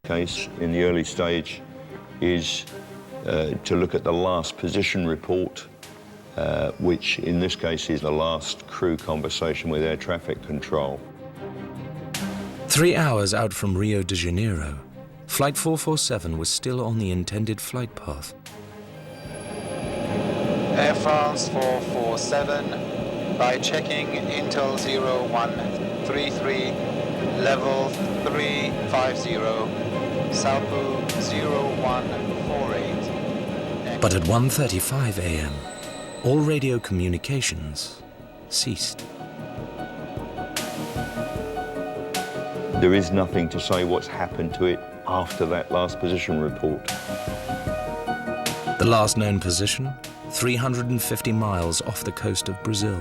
case in the early stage is to look at the last position report, which in this case is the last crew conversation with air traffic control. 3 hours out from Rio de Janeiro, Flight 447 was still on the intended flight path. Air France 447, by checking Intel 0133, level 350, Salpu 0148. But at 1:35 a.m., all radio communications ceased. There is nothing to say what's happened to it after that last position report. The last known position, 350 miles off the coast of Brazil.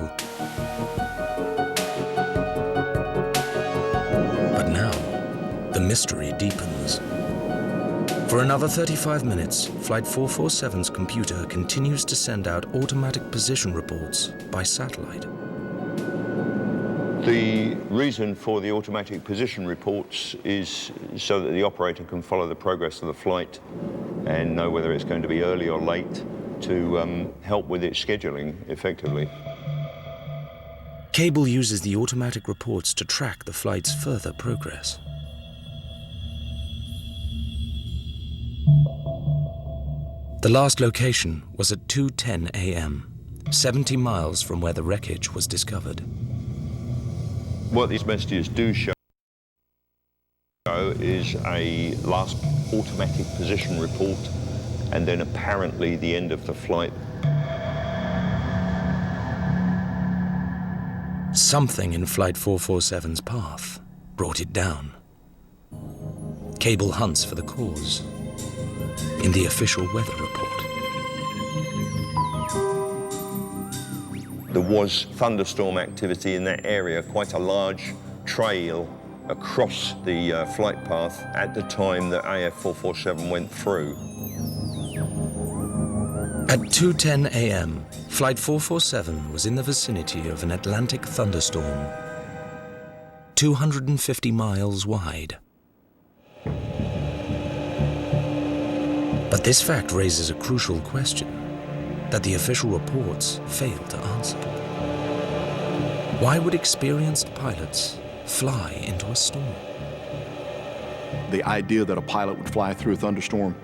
But now, the mystery deepens. For another 35 minutes, Flight 447's computer continues to send out automatic position reports by satellite. The reason for the automatic position reports is so that the operator can follow the progress of the flight and know whether it's going to be early or late to help with its scheduling effectively. Cable uses the automatic reports to track the flight's further progress. The last location was at 2:10 a.m., 70 miles from where the wreckage was discovered. What these messages do show is a last automatic position report and then apparently the end of the flight. Something in Flight 447's path brought it down. Cable hunts for the cause in the official weather report. There was thunderstorm activity in that area, quite a large trail across the flight path at the time that AF 447 went through. At 2:10 a.m., Flight 447 was in the vicinity of an Atlantic thunderstorm, 250 miles wide. But this fact raises a crucial question that the official reports fail to answer. Why would experienced pilots fly into a storm? The idea that a pilot would fly through a thunderstorm,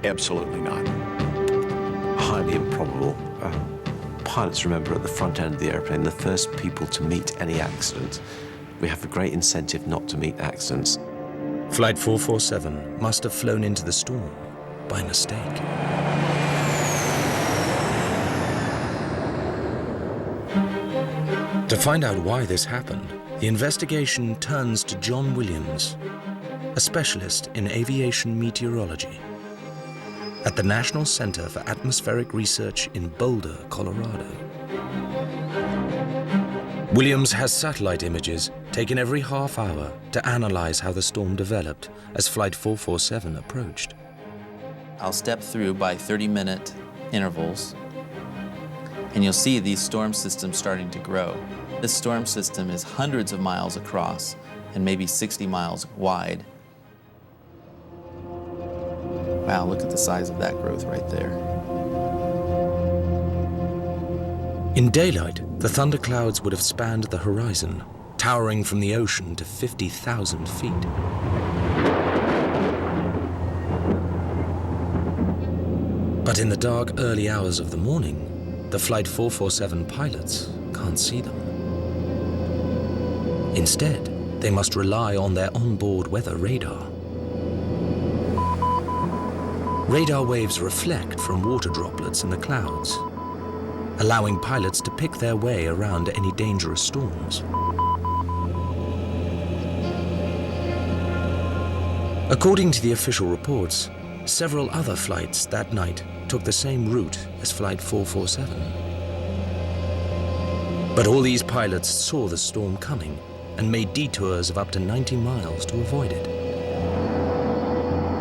absolutely not. Highly improbable. Pilots, remember, at the front end of the airplane, the first people to meet any accident. We have a great incentive not to meet accidents. Flight 447 must have flown into the storm by mistake. To find out why this happened, the investigation turns to John Williams, a specialist in aviation meteorology at the National Center for Atmospheric Research in Boulder, Colorado. Williams has satellite images taken every half hour to analyze how the storm developed as Flight 447 approached. I'll step through by 30-minute intervals, and you'll see these storm systems starting to grow. This storm system is hundreds of miles across and maybe 60 miles wide. Wow, look at the size of that growth right there. In daylight, the thunderclouds would have spanned the horizon, towering from the ocean to 50,000 feet. But in the dark, early hours of the morning, the Flight 447 pilots can't see them. Instead, they must rely on their onboard weather radar. Radar waves reflect from water droplets in the clouds, allowing pilots to pick their way around any dangerous storms. According to the official reports, several other flights that night took the same route as Flight 447. But all these pilots saw the storm coming and made detours of up to 90 miles to avoid it.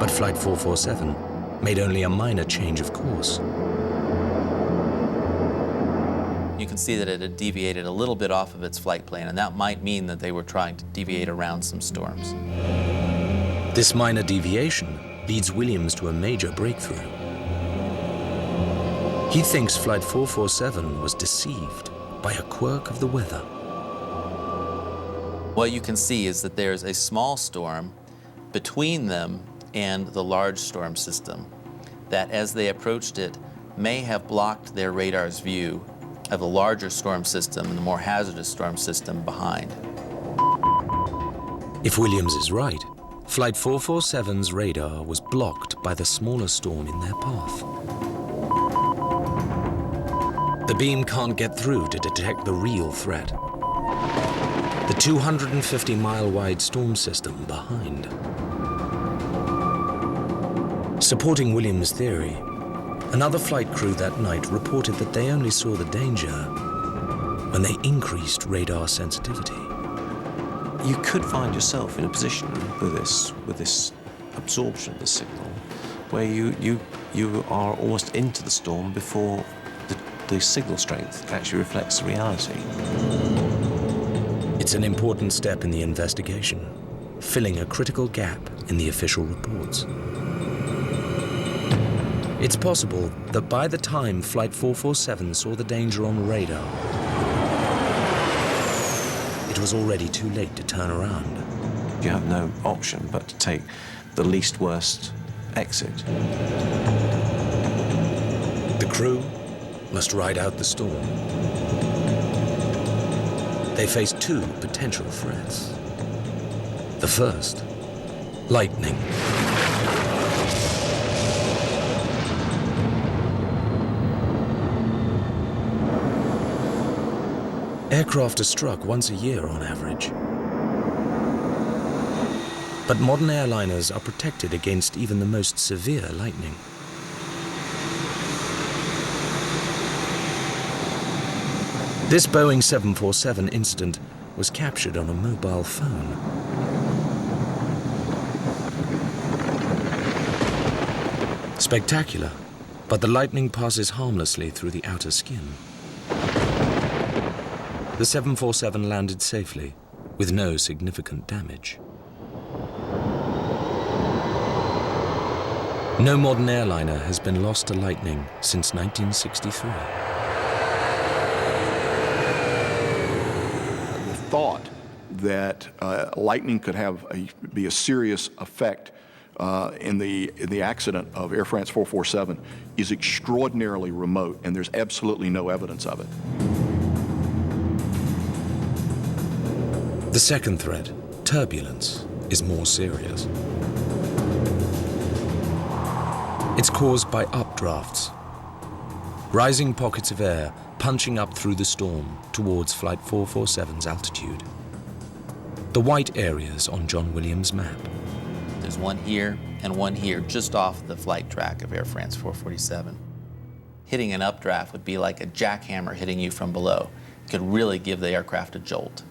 But Flight 447 made only a minor change of course. You can see that it had deviated a little bit off of its flight plan, and that might mean that they were trying to deviate around some storms. This minor deviation leads Williams to a major breakthrough. He thinks Flight 447 was deceived by a quirk of the weather. What you can see is that there's a small storm between them and the large storm system that, as they approached it, may have blocked their radar's view of the larger storm system and the more hazardous storm system behind. If Williams is right, Flight 447's radar was blocked by the smaller storm in their path. The beam can't get through to detect the real threat. The 250-mile-wide storm system behind. Supporting Williams' theory, another flight crew that night reported that they only saw the danger when they increased radar sensitivity. You could find yourself in a position with this absorption of the signal where you are almost into the storm before the signal strength actually reflects the reality. It's an important step in the investigation, filling a critical gap in the official reports. It's possible that by the time Flight 447 saw the danger on radar, it was already too late to turn around. You have no option but to take the least worst exit. The crew must ride out the storm. They face two potential threats. The first, lightning. Aircraft are struck once a year on average. But modern airliners are protected against even the most severe lightning. This Boeing 747 incident was captured on a mobile phone. Spectacular, but the lightning passes harmlessly through the outer skin. The 747 landed safely, with no significant damage. No modern airliner has been lost to lightning since 1963. The thought that lightning could be a serious effect in the accident of Air France 447 is extraordinarily remote, and there's absolutely no evidence of it. The second threat, turbulence, is more serious. It's caused by updrafts, rising pockets of air punching up through the storm towards Flight 447's altitude. The white areas on John Williams' map. There's one here and one here just off the flight track of Air France 447. Hitting an updraft would be like a jackhammer hitting you from below. It could really give the aircraft a jolt.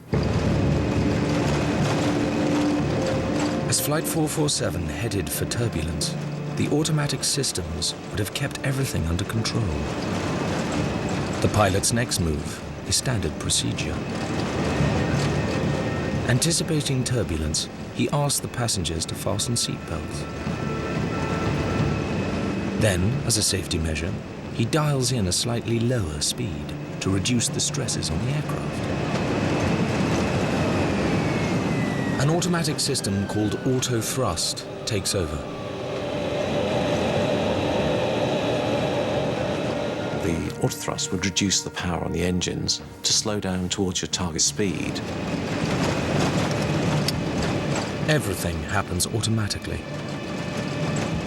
As Flight 447 headed for turbulence, the automatic systems would have kept everything under control. The pilot's next move is standard procedure. Anticipating turbulence, he asks the passengers to fasten seatbelts. Then, as a safety measure, he dials in a slightly lower speed to reduce the stresses on the aircraft. An automatic system called auto thrust takes over. The auto thrust would reduce the power on the engines to slow down towards your target speed. Everything happens automatically.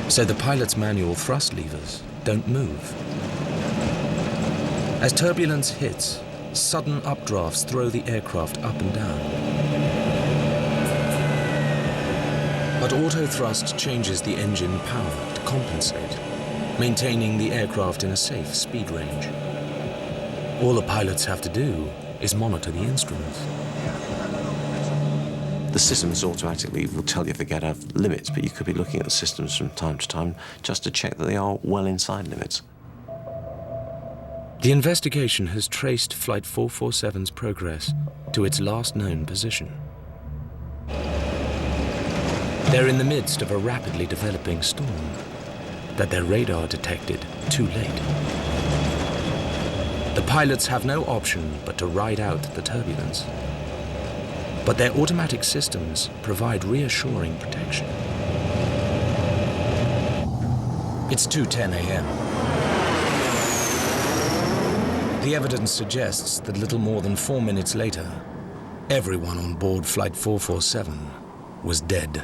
So the pilot's manual thrust levers don't move. As turbulence hits, sudden updrafts throw the aircraft up and down. But auto thrust changes the engine power to compensate, maintaining the aircraft in a safe speed range. All the pilots have to do is monitor the instruments. The systems automatically will tell you if they get out of limits, but you could be looking at the systems from time to time just to check that they are well inside limits. The investigation has traced Flight 447's progress to its last known position. They're in the midst of a rapidly developing storm that their radar detected too late. The pilots have no option but to ride out the turbulence. But their automatic systems provide reassuring protection. It's 2:10 a.m. The evidence suggests that little more than 4 minutes later, everyone on board Flight 447 was dead.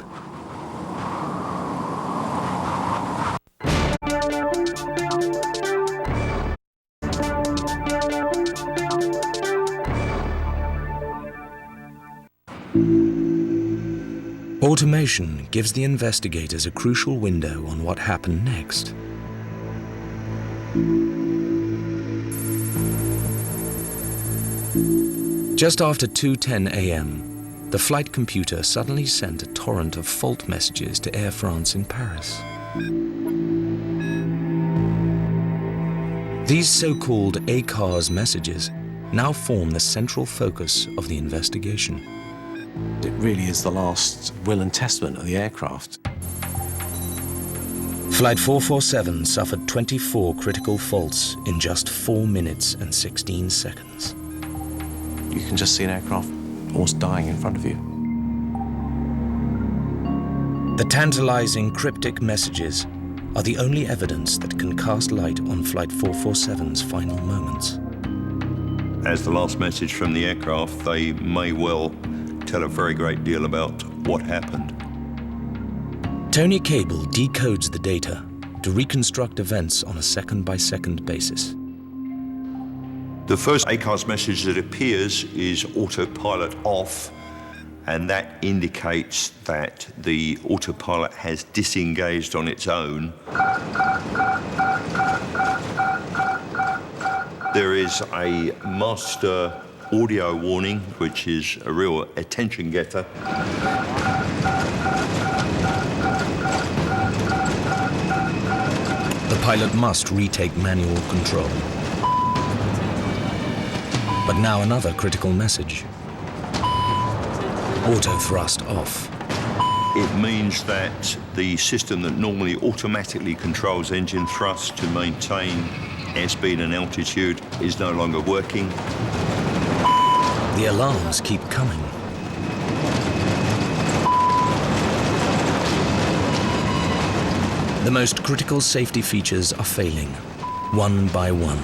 Automation gives the investigators a crucial window on what happened next. Just after 2:10 a.m., the flight computer suddenly sent a torrent of fault messages to Air France in Paris. These so-called ACARS messages now form the central focus of the investigation. It really is the last will and testament of the aircraft. Flight 447 suffered 24 critical faults in just 4 minutes and 16 seconds. You can just see an aircraft almost dying in front of you. The tantalizing cryptic messages are the only evidence that can cast light on Flight 447's final moments. As the last message from the aircraft, they may well tell a very great deal about what happened. Tony Cable decodes the data to reconstruct events on a second-by-second basis. The first ACARS message that appears is autopilot off, and that indicates that the autopilot has disengaged on its own. There is a master audio warning, which is a real attention getter. The pilot must retake manual control. But now another critical message. Auto thrust off. It means that the system that normally automatically controls engine thrust to maintain airspeed and altitude is no longer working. The alarms keep coming. The most critical safety features are failing, one by one.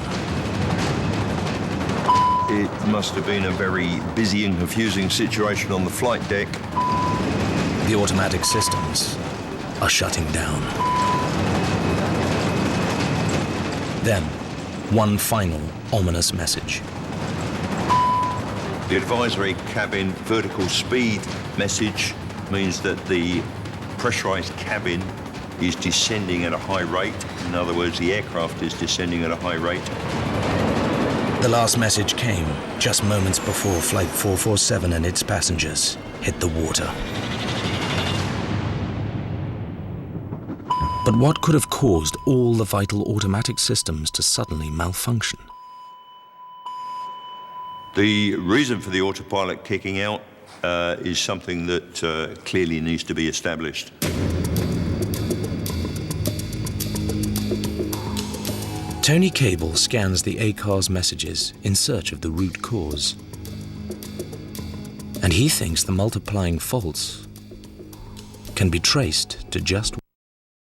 It must have been a very busy and confusing situation on the flight deck. The automatic systems are shutting down. Then, one final ominous message. The advisory cabin vertical speed message means that the pressurized cabin is descending at a high rate. In other words, the aircraft is descending at a high rate. The last message came just moments before Flight 447 and its passengers hit the water. But what could have caused all the vital automatic systems to suddenly malfunction? The reason for the autopilot kicking out is something that clearly needs to be established. Tony Cable scans the ACARS messages in search of the root cause. And he thinks the multiplying faults can be traced to just